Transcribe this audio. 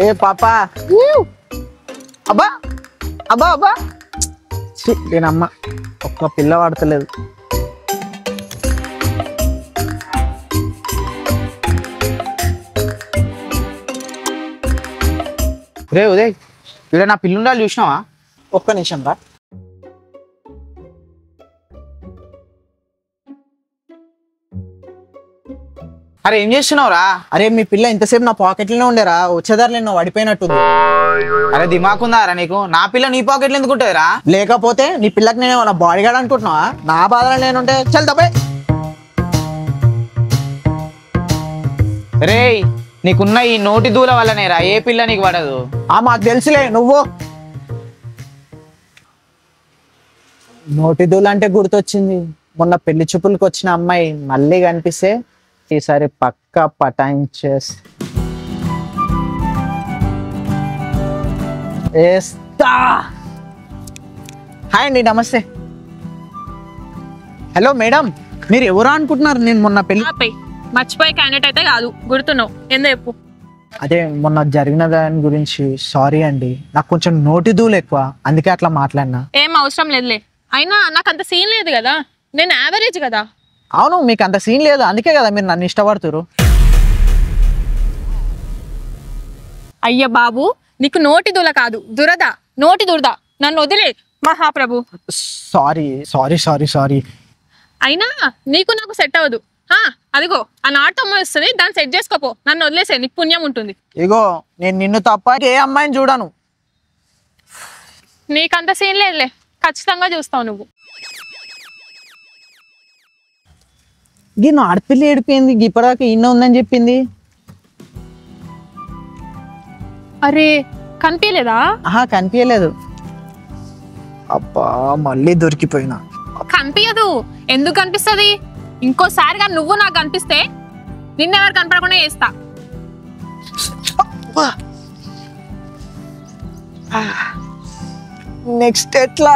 ఏ పాపా అబ్బా అబ్బా అబ్బా నేనమ్మ ఒక్క పిల్ల వాడతలేదు. రే ఉదయ్ ఇక్కడ నా పిల్లుండాలి చూసినావా? ఒక్క నిమిషం రా. అరే ఏం చేస్తున్నావురా? అరే మీ పిల్ల ఇంతసేపు నా పాకెట్లోనే ఉండేరా, వచ్చేదారు నేను పడిపోయినట్టుంది. అరే దిమాకుందారా నీకు? నా పిల్ల నీ పాకెట్లో ఎందుకుంటుందిరా? లేకపోతే నీ పిల్లకి నేను నా బాడీ గార్డ్ అనుకుంటున్నావా? నా బాధలో నేనుంటే చల్ తప్పే. రే నీకున్న ఈ నోటి దూల వల్లనేరా ఏ పిల్ల నీకు పడదు. మాకు తెలుసులే. నువ్వు నోటి దూల అంటే గుర్తొచ్చింది, మొన్న పెళ్లి చూపులకు వచ్చిన అమ్మాయి మళ్ళీ కనిపిస్తే ఈసారి పక్కా పటాయించేస్తా. హాయ్ అండి, నమస్తే. హలో మేడం, మీరు ఎవరు అనుకుంటున్నారు? నేను మొన్న పెళ్లి మర్చిపోయి క్యాండిడేట్ అయితే కాదు, గుర్తున్నావు. ఎంత చెప్పు. అదే మొన్న జరిగిన దాని గురించి సారీ అండి, నాకు కొంచెం నోటి దూలు ఎక్కువ, అందుకే అట్లా మాట్లాడినా. ఏం అవసరం లేదులే, అయినా నాకు అంత సీన్ లేదు కదా, నేను యావరేజ్ కదా. అవును మీకు అంత సీన్ లేదు, అందుకే కదా మీరు నన్ను ఇష్టపడుతురు. అయ్య బాబు, నీకు నోటి దూల కాదు దురద, నోటి దురద. నన్ను వదిలే మహాప్రభు. Sorry sorry sorry sorry. అయినా నీకు నాకు సెట్ అవ్వదు. అదిగో ఆ నాటమ్మ వస్తుంది, దాన్ని సెట్ చేసుకోపో. నన్ను వదిలేసే, నీకు పుణ్యం ఉంటుంది. ఇగో నేను నిన్ను తప్ప ఏ అమ్మాయిని చూడను. నీకంత సీన్ లేదులే, ఖచ్చితంగా చూస్తావు నువ్వు. గిన్నె ఆడపిల్లి ఏడిపోయింది, ఇప్పటిదాకా ఇన్న ఉందని చెప్పింది. అరే కనిపించలేదా? కనిపించలేదు. అబ్బా మళ్ళీ దొరికిపోయినా. కనిపించదు. ఎందుకు కనిపిస్తుంది? ఇంకోసారిగా నువ్వు నాకు కనిపిస్తే నిన్నెవరు కనపడకుండా చేస్తా. నెక్స్ట్ ఎట్లా?